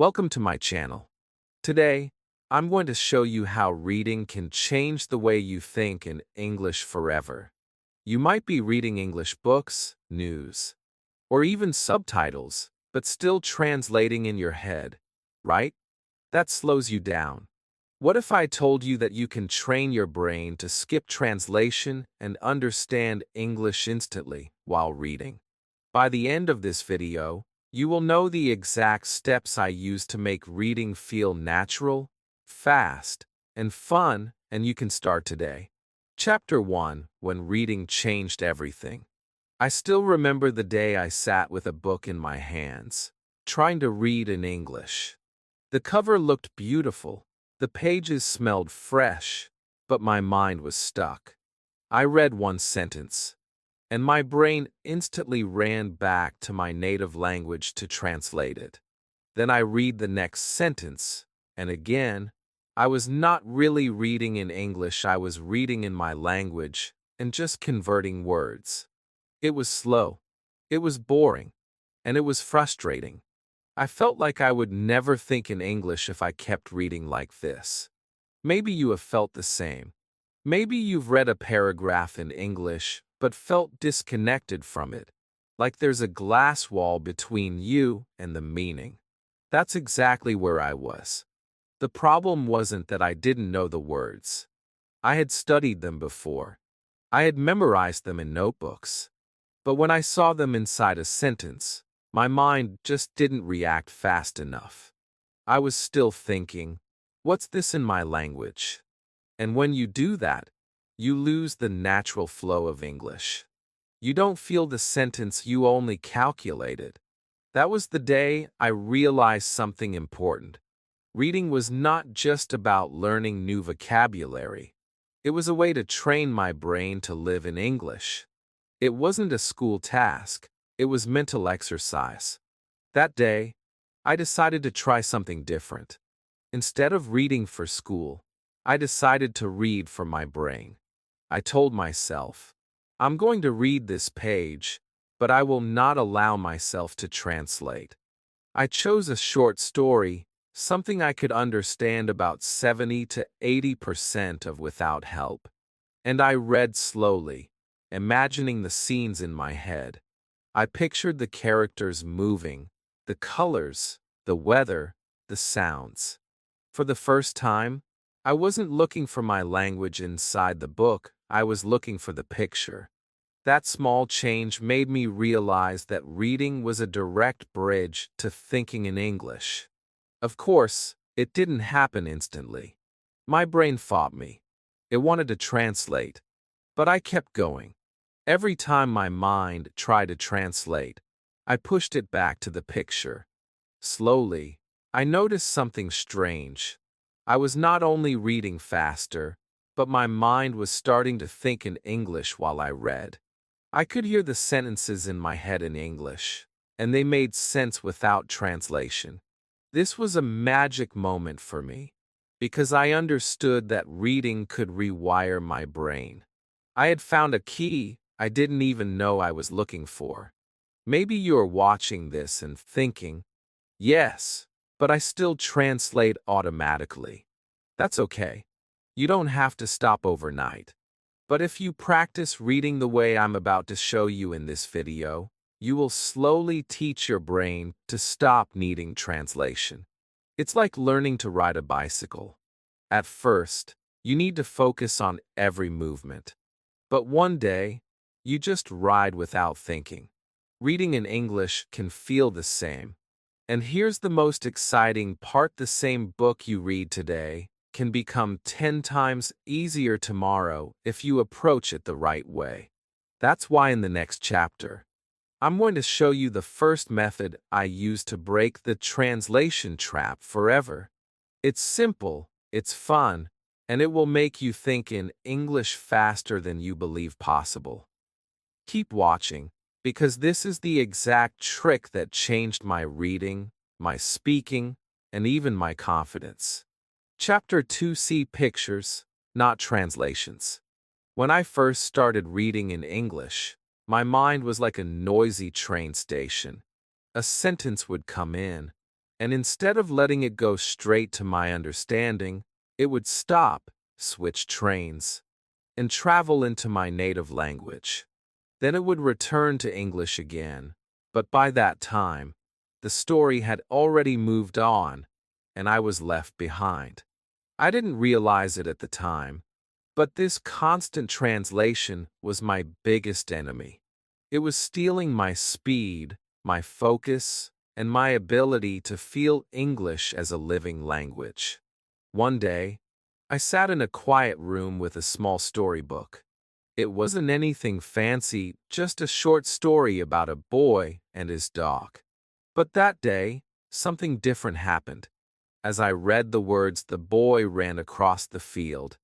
Welcome to my channel. Today, I'm going to show you how reading can change the way you think in English forever. You might be reading English books, news, or even subtitles, but still translating in your head, right? That slows you down. What if I told you that you can train your brain to skip translation and understand English instantly while reading? By the end of this video, you will know the exact steps I use to make reading feel natural, fast, and fun, and you can start today. Chapter 1: When Reading Changed Everything. I still remember the day I sat with a book in my hands, trying to read in English. The cover looked beautiful, the pages smelled fresh, but my mind was stuck. I read one sentence, and my brain instantly ran back to my native language to translate it. Then I read the next sentence, and again, I was not really reading in English, I was reading in my language and just converting words. It was slow, it was boring, and it was frustrating. I felt like I would never think in English if I kept reading like this. Maybe you have felt the same. Maybe you've read a paragraph in English but felt disconnected from it, like there's a glass wall between you and the meaning. That's exactly where I was. The problem wasn't that I didn't know the words. I had studied them before. I had memorized them in notebooks. But when I saw them inside a sentence, my mind just didn't react fast enough. I was still thinking, what's this in my language? And when you do that, you lose the natural flow of English. You don't feel the sentence, you only calculate it. That was the day I realized something important. Reading was not just about learning new vocabulary. It was a way to train my brain to live in English. It wasn't a school task, it was mental exercise. That day, I decided to try something different. Instead of reading for school, I decided to read for my brain. I told myself, I'm going to read this page, but I will not allow myself to translate. I chose a short story, something I could understand about 70 to 80% of without help. And I read slowly, imagining the scenes in my head. I pictured the characters moving, the colors, the weather, the sounds. For the first time, I wasn't looking for my language inside the book, I was looking for the picture. That small change made me realize that reading was a direct bridge to thinking in English. Of course, it didn't happen instantly. My brain fought me. It wanted to translate, but I kept going. Every time my mind tried to translate, I pushed it back to the picture. Slowly, I noticed something strange. I was not only reading faster, but my mind was starting to think in English while I read. I could hear the sentences in my head in English, and they made sense without translation. This was a magic moment for me, because I understood that reading could rewire my brain. I had found a key I didn't even know I was looking for. Maybe you're watching this and thinking, yes, but I still translate automatically. That's okay. You don't have to stop overnight. But if you practice reading the way I'm about to show you in this video, you will slowly teach your brain to stop needing translation. It's like learning to ride a bicycle. At first, you need to focus on every movement. But one day, you just ride without thinking. Reading in English can feel the same. And here's the most exciting part: the same book you read today can become 10 times easier tomorrow if you approach it the right way. That's why in the next chapter, I'm going to show you the first method I use to break the translation trap forever. It's simple, it's fun, and it will make you think in English faster than you believe possible. Keep watching, because this is the exact trick that changed my reading, my speaking, and even my confidence. Chapter 2: See pictures, not translations. When I first started reading in English, my mind was like a noisy train station. A sentence would come in, And instead of letting it go straight to my understanding, it would stop, switch trains, and travel into my native language. Then it would return to English again, but by that time, the story had already moved on, and I was left behind. I didn't realize it at the time, but this constant translation was my biggest enemy. It was stealing my speed, my focus, and my ability to feel English as a living language. One day, I sat in a quiet room with a small storybook. It wasn't anything fancy, just a short story about a boy and his dog. But that day, something different happened. As I read the words, the boy ran across the field.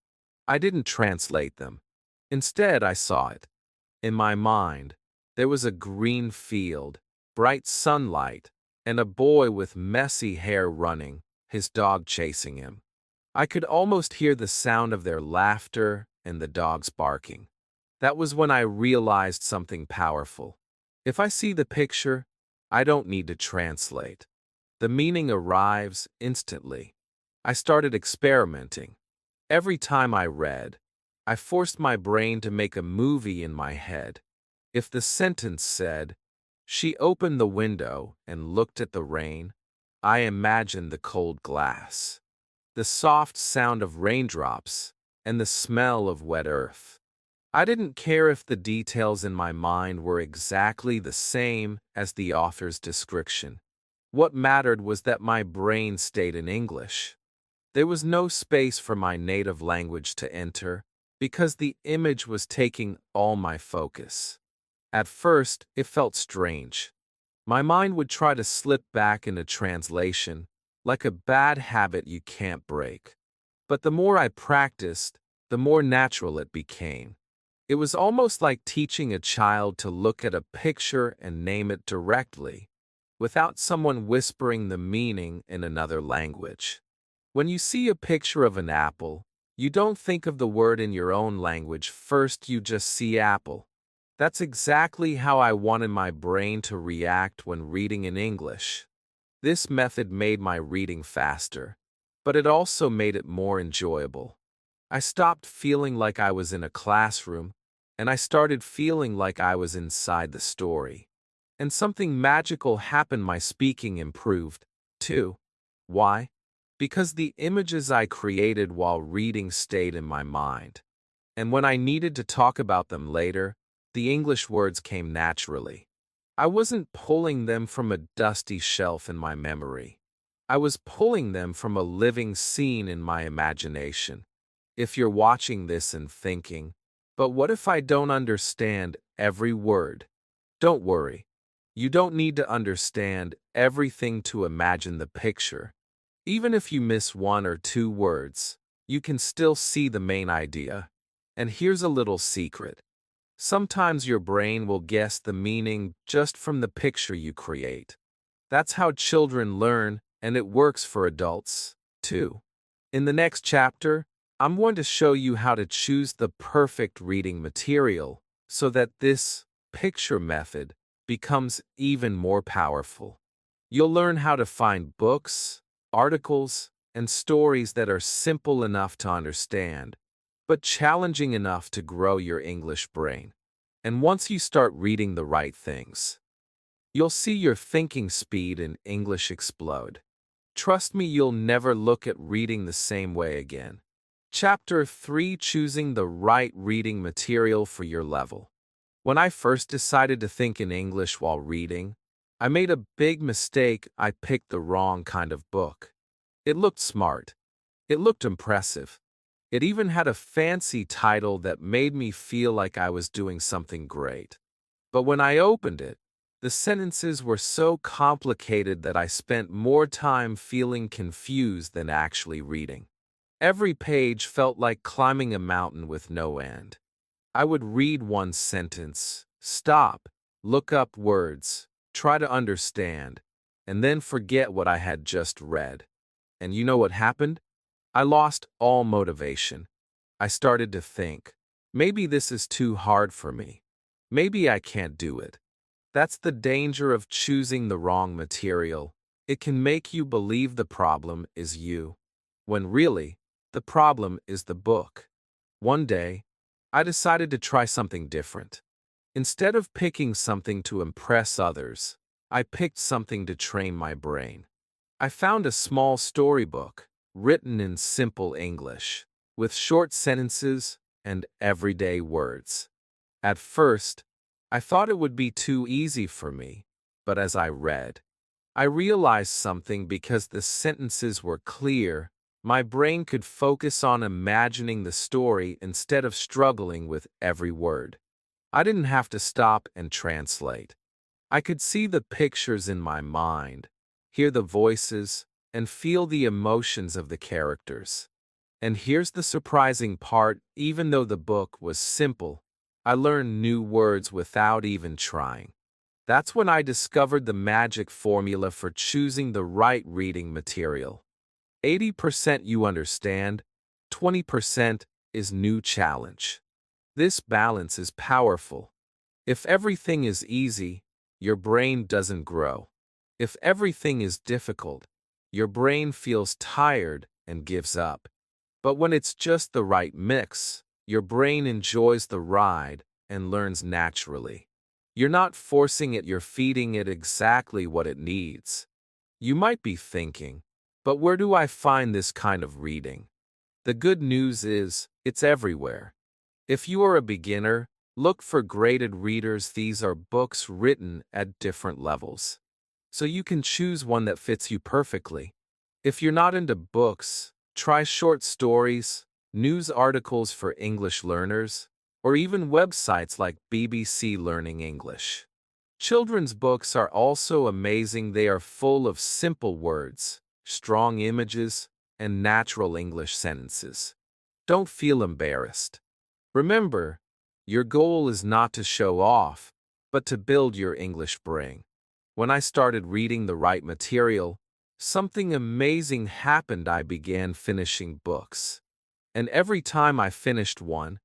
I didn't translate them. Instead, I saw it. In my mind, there was a green field, bright sunlight, and a boy with messy hair running, his dog chasing him. I could almost hear the sound of their laughter and the dog's barking. That was when I realized something powerful. If I see the picture, I don't need to translate. The meaning arrives instantly. I started experimenting. Every time I read, I forced my brain to make a movie in my head. If the sentence said, "She opened the window and looked at the rain," I imagined the cold glass, the soft sound of raindrops, and the smell of wet earth. I didn't care if the details in my mind were exactly the same as the author's description. What mattered was that my brain stayed in English. There was no space for my native language to enter because the image was taking all my focus. At first, it felt strange. My mind would try to slip back into translation, like a bad habit you can't break. But the more I practiced, the more natural it became. It was almost like teaching a child to look at a picture and name it directly, without someone whispering the meaning in another language. When you see a picture of an apple, you don't think of the word in your own language first, you just see apple. That's exactly how I wanted my brain to react when reading in English. This method made my reading faster, but it also made it more enjoyable. I stopped feeling like I was in a classroom, and I started feeling like I was inside the story. And something magical happened. My speaking improved, too. Why? Because the images I created while reading stayed in my mind. And when I needed to talk about them later, the English words came naturally. I wasn't pulling them from a dusty shelf in my memory. I was pulling them from a living scene in my imagination. If you're watching this and thinking, "But what if I don't understand every word?" Don't worry. You don't need to understand everything to imagine the picture. Even if you miss one or two words, you can still see the main idea. And here's a little secret. Sometimes your brain will guess the meaning just from the picture you create. That's how children learn, and it works for adults, too. In the next chapter, I'm going to show you how to choose the perfect reading material so that this picture method becomes even more powerful. You'll learn how to find books, articles, and stories that are simple enough to understand, but challenging enough to grow your English brain. And once you start reading the right things, you'll see your thinking speed in English explode. Trust me, you'll never look at reading the same way again. Chapter 3: Choosing the right reading material for your level. When I first decided to think in English while reading, I made a big mistake. I picked the wrong kind of book. It looked smart. It looked impressive. It even had a fancy title that made me feel like I was doing something great. But when I opened it, the sentences were so complicated that I spent more time feeling confused than actually reading. Every page felt like climbing a mountain with no end. I would read one sentence, stop, look up words, try to understand, and then forget what I had just read. And you know what happened? I lost all motivation. I started to think, maybe this is too hard for me. Maybe I can't do it. That's the danger of choosing the wrong material. It can make you believe the problem is you, when really, the problem is the book. One day, I decided to try something different. Instead of picking something to impress others, I picked something to train my brain. I found a small storybook, written in simple English, with short sentences and everyday words. At first, I thought it would be too easy for me, but as I read, I realized something. Because the sentences were clear, my brain could focus on imagining the story instead of struggling with every word. I didn't have to stop and translate. I could see the pictures in my mind, hear the voices, and feel the emotions of the characters. And here's the surprising part: even though the book was simple, I learned new words without even trying. That's when I discovered the magic formula for choosing the right reading material. 80% you understand, 20% is new challenge. This balance is powerful. If everything is easy, your brain doesn't grow. If everything is difficult, your brain feels tired and gives up. But when it's just the right mix, your brain enjoys the ride and learns naturally. You're not forcing it, you're feeding it exactly what it needs. You might be thinking, but where do I find this kind of reading? The good news is, it's everywhere. If you are a beginner, look for graded readers. These are books written at different levels, so you can choose one that fits you perfectly. If you're not into books, try short stories, news articles for English learners, or even websites like BBC Learning English. Children's books are also amazing. They are full of simple words, strong images, and natural English sentences. Don't feel embarrassed. Remember, your goal is not to show off, but to build your English brain. When I started reading the right material, something amazing happened. I began finishing books. And every time I finished one,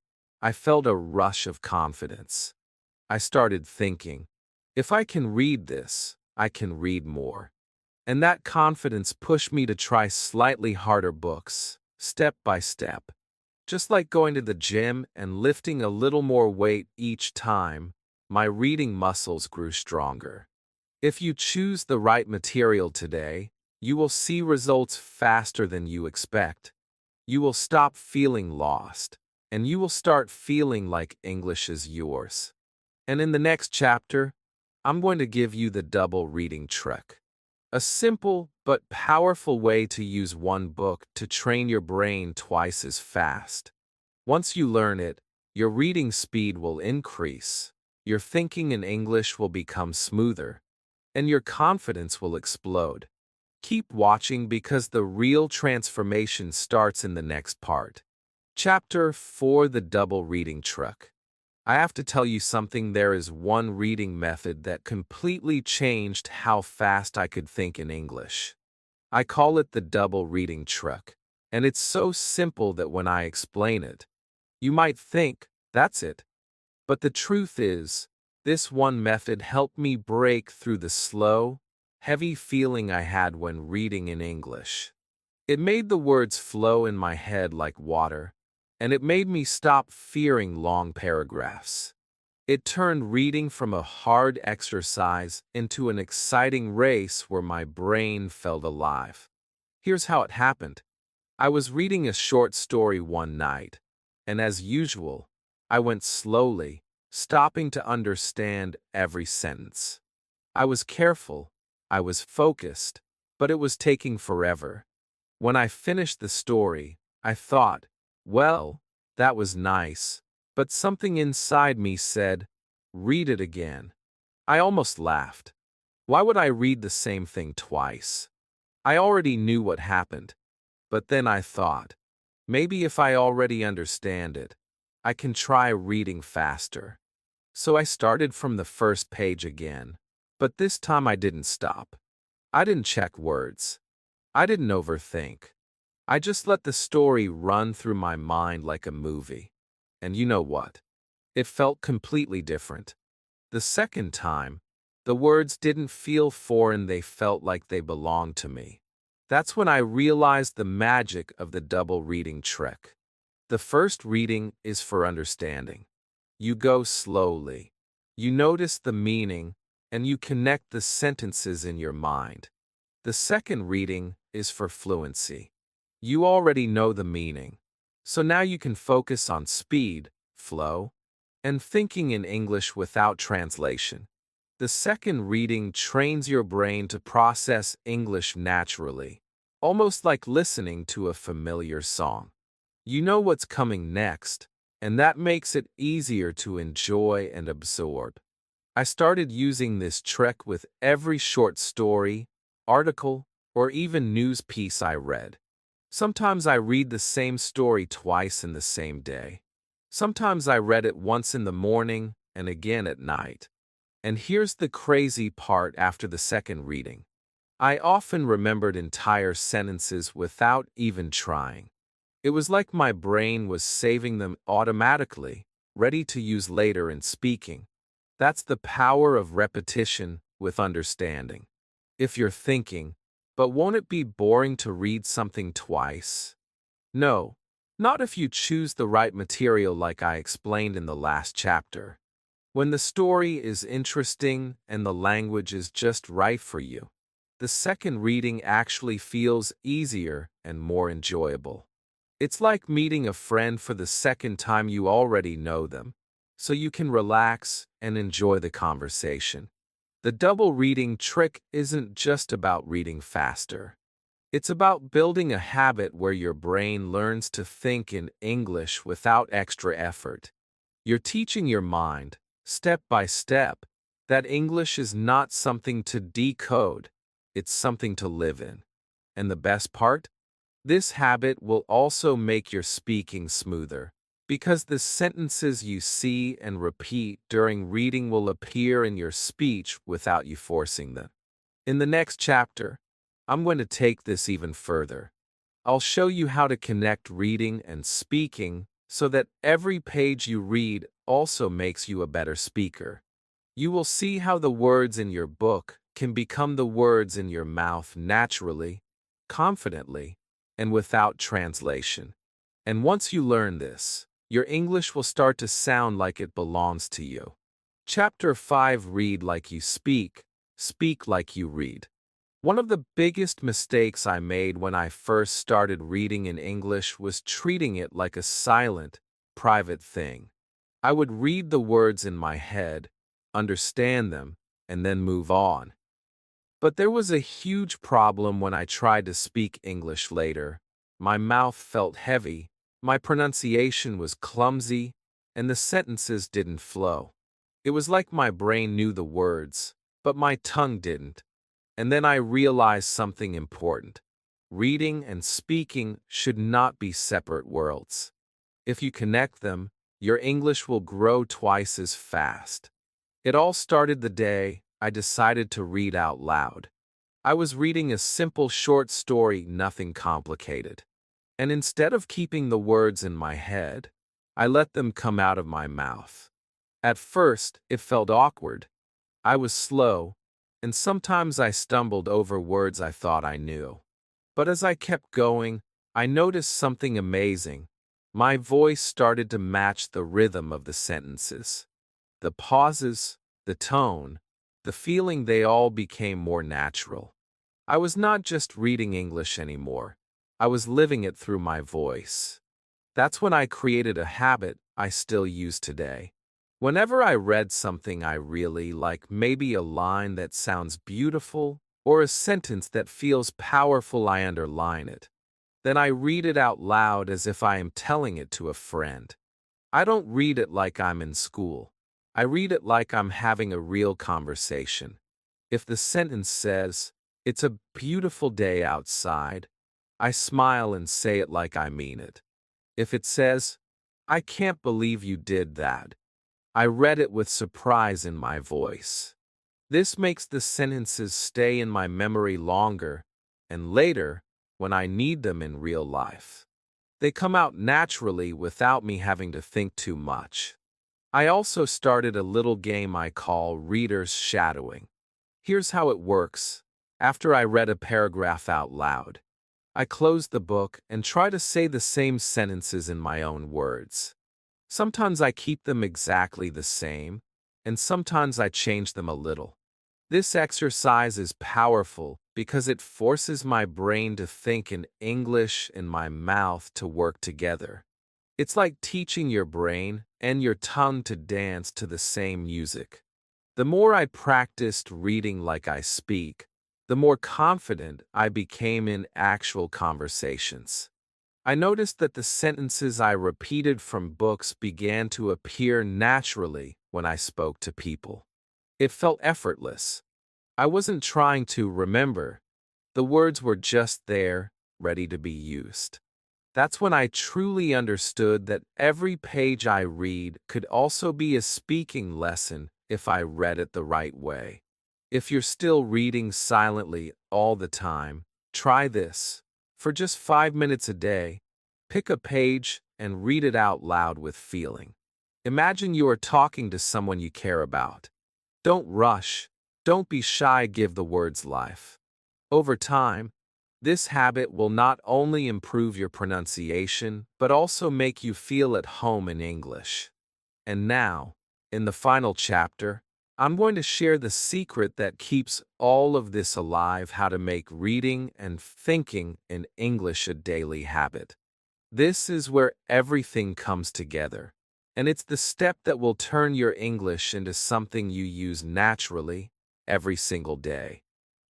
I felt a rush of confidence. I started thinking, if I can read this, I can read more. And that confidence pushed me to try slightly harder books, step by step. Just like going to the gym and lifting a little more weight each time, my reading muscles grew stronger. If you choose the right material today, you will see results faster than you expect. You will stop feeling lost, and you will start feeling like English is yours. And in the next chapter, I'm going to give you the double reading trick. A simple but powerful way to use one book to train your brain twice as fast. Once you learn it, your reading speed will increase, your thinking in English will become smoother, and your confidence will explode. Keep watching because the real transformation starts in the next part. Chapter 4: The Double Reading Trick. I have to tell you something. There is one reading method that completely changed how fast I could think in English. I call it the double reading trick, and it's so simple that when I explain it, you might think, that's it. But the truth is, this one method helped me break through the slow, heavy feeling I had when reading in English. It made the words flow in my head like water, and it made me stop fearing long paragraphs. It turned reading from a hard exercise into an exciting race where my brain felt alive. Here's how it happened. I was reading a short story one night, and as usual, I went slowly, stopping to understand every sentence. I was careful, I was focused, but it was taking forever. When I finished the story, I thought, well, that was nice, but something inside me said, read it again. I almost laughed. Why would I read the same thing twice? I already knew what happened, but then I thought, maybe if I already understand it, I can try reading faster. So I started from the first page again, but this time I didn't stop. I didn't check words. I didn't overthink. I just let the story run through my mind like a movie. And you know what? It felt completely different. The second time, The words didn't feel foreign, they felt like they belonged to me. That's when I realized the magic of the double reading trick. The first reading is for understanding. You go slowly. You notice the meaning, and you connect the sentences in your mind. The second reading is for fluency. You already know the meaning, so now you can focus on speed, flow, and thinking in English without translation. The second reading trains your brain to process English naturally, almost like listening to a familiar song. You know what's coming next, and that makes it easier to enjoy and absorb. I started using this trick with every short story, article, or even news piece I read. Sometimes I read the same story twice in the same day. Sometimes I read it once in the morning and again at night. And here's the crazy part after the second reading. I often remembered entire sentences without even trying. It was like my brain was saving them automatically, ready to use later in speaking. That's the power of repetition with understanding. If you're thinking, but won't it be boring to read something twice? No, not if you choose the right material like I explained in the last chapter. When the story is interesting and the language is just right for you, the second reading actually feels easier and more enjoyable. It's like meeting a friend for the second time. You already know them, so you can relax and enjoy the conversation. The double reading trick isn't just about reading faster. It's about building a habit where your brain learns to think in English without extra effort. You're teaching your mind, step by step, that English is not something to decode, it's something to live in. And the best part? This habit will also make your speaking smoother, because the sentences you see and repeat during reading will appear in your speech without you forcing them. In the next chapter, I'm going to take this even further. I'll show you how to connect reading and speaking so that every page you read also makes you a better speaker. You will see how the words in your book can become the words in your mouth naturally, confidently, and without translation. And once you learn this, your English will start to sound like it belongs to you. Chapter 5: Read like you speak, speak like you read. One of the biggest mistakes I made when I first started reading in English was treating it like a silent, private thing. I would read the words in my head, understand them, and then move on. But there was a huge problem when I tried to speak English later. My mouth felt heavy, my pronunciation was clumsy, and the sentences didn't flow. It was like my brain knew the words, but my tongue didn't. And then I realized something important. Reading and speaking should not be separate worlds. If you connect them, your English will grow twice as fast. It all started the day I decided to read out loud. I was reading a simple short story, nothing complicated. And instead of keeping the words in my head, I let them come out of my mouth. At first, it felt awkward. I was slow, and sometimes I stumbled over words I thought I knew. But as I kept going, I noticed something amazing. My voice started to match the rhythm of the sentences. The pauses, the tone, the feeling, they all became more natural. I was not just reading English anymore. I was living it through my voice. That's when I created a habit I still use today. Whenever I read something I really like, maybe a line that sounds beautiful or a sentence that feels powerful, I underline it. Then I read it out loud as if I am telling it to a friend. I don't read it like I'm in school. I read it like I'm having a real conversation. If the sentence says, "It's a beautiful day outside," I smile and say it like I mean it. If it says, "I can't believe you did that," I read it with surprise in my voice. This makes the sentences stay in my memory longer, and later, when I need them in real life, they come out naturally without me having to think too much. I also started a little game I call reader's shadowing. Here's how it works. After I read a paragraph out loud, I close the book and try to say the same sentences in my own words. Sometimes I keep them exactly the same, and sometimes I change them a little. This exercise is powerful because it forces my brain to think in English and my mouth to work together. It's like teaching your brain and your tongue to dance to the same music. The more I practiced reading like I speak, the more confident I became in actual conversations. I noticed that the sentences I repeated from books began to appear naturally when I spoke to people. It felt effortless. I wasn't trying to remember. The words were just there, ready to be used. That's when I truly understood that every page I read could also be a speaking lesson if I read it the right way. If you're still reading silently all the time, try this. For just 5 minutes a day, pick a page and read it out loud with feeling. Imagine you are talking to someone you care about. Don't rush. Don't be shy, give the words life. Over time, this habit will not only improve your pronunciation, but also make you feel at home in English. And now, in the final chapter, I'm going to share the secret that keeps all of this alive: how to make reading and thinking in English a daily habit. This is where everything comes together, and it's the step that will turn your English into something you use naturally every single day.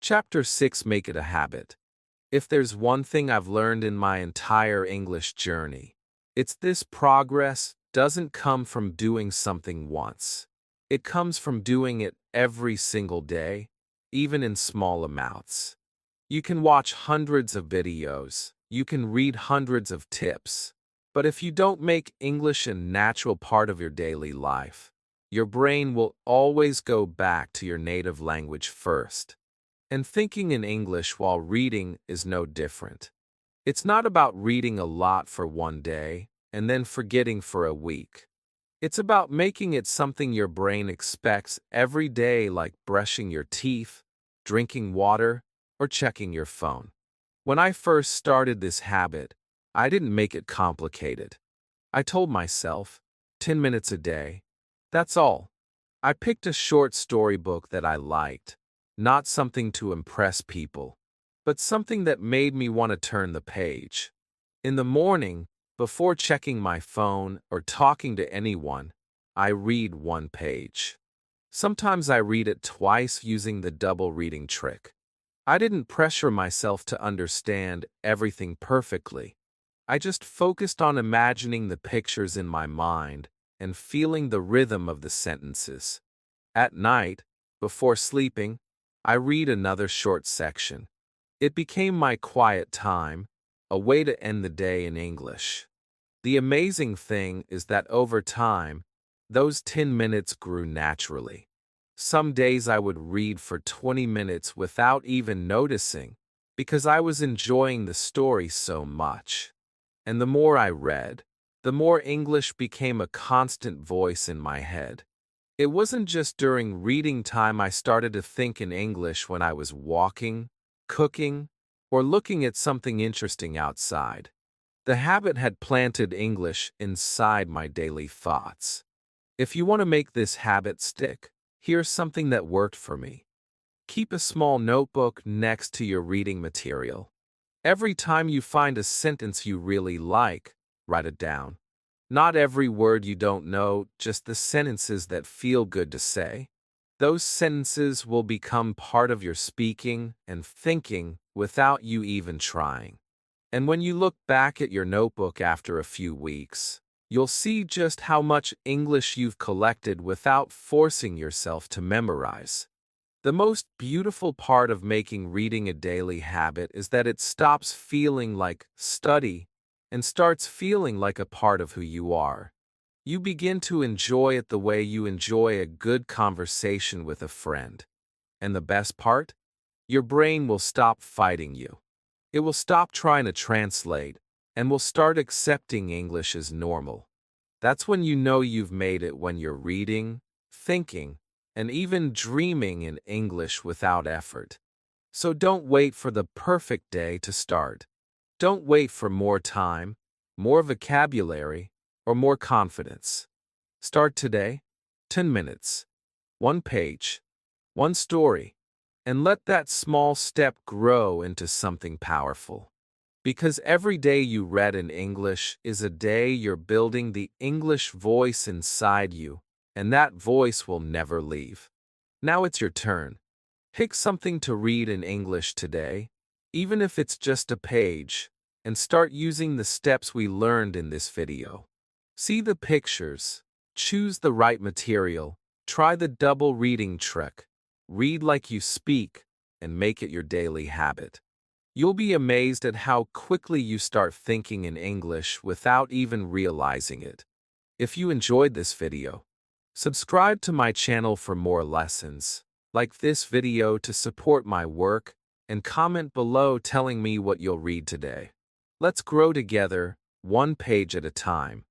Chapter 6: Make it a habit. If there's one thing I've learned in my entire English journey, it's this: progress doesn't come from doing something once. It comes from doing it every single day, even in small amounts. You can watch hundreds of videos, you can read hundreds of tips, but if you don't make English a natural part of your daily life, your brain will always go back to your native language first. And thinking in English while reading is no different. It's not about reading a lot for one day and then forgetting for a week. It's about making it something your brain expects every day, like brushing your teeth, drinking water, or checking your phone. When I first started this habit, I didn't make it complicated. I told myself, 10 minutes a day. That's all. I picked a short storybook that I liked, not something to impress people, but something that made me want to turn the page. In the morning, before checking my phone or talking to anyone, I read one page. Sometimes I read it twice using the double reading trick. I didn't pressure myself to understand everything perfectly. I just focused on imagining the pictures in my mind and feeling the rhythm of the sentences. At night, before sleeping, I read another short section. It became my quiet time, a way to end the day in English. The amazing thing is that over time, those 10 minutes grew naturally. Some days I would read for 20 minutes without even noticing, because I was enjoying the story so much. And the more I read, the more English became a constant voice in my head. It wasn't just during reading time. I started to think in English when I was walking, cooking, or looking at something interesting outside. The habit had planted English inside my daily thoughts. If you want to make this habit stick, here's something that worked for me. Keep a small notebook next to your reading material. Every time you find a sentence you really like, write it down. Not every word you don't know, just the sentences that feel good to say. Those sentences will become part of your speaking and thinking without you even trying. And when you look back at your notebook after a few weeks, you'll see just how much English you've collected without forcing yourself to memorize. The most beautiful part of making reading a daily habit is that it stops feeling like study and starts feeling like a part of who you are. You begin to enjoy it the way you enjoy a good conversation with a friend. And the best part? Your brain will stop fighting you. It will stop trying to translate and will start accepting English as normal. That's when you know you've made it: when you're reading, thinking, and even dreaming in English without effort. So don't wait for the perfect day to start. Don't wait for more time, more vocabulary, or more confidence. Start today, 10 minutes, one page, one story, and let that small step grow into something powerful. Because every day you read in English is a day you're building the English voice inside you, and that voice will never leave. Now it's your turn. Pick something to read in English today, even if it's just a page, and start using the steps we learned in this video. See the pictures, choose the right material, try the double reading trick, read like you speak, and make it your daily habit. You'll be amazed at how quickly you start thinking in English without even realizing it. If you enjoyed this video, subscribe to my channel for more lessons. Like this video to support my work, and comment below telling me what you'll read today. Let's grow together, one page at a time.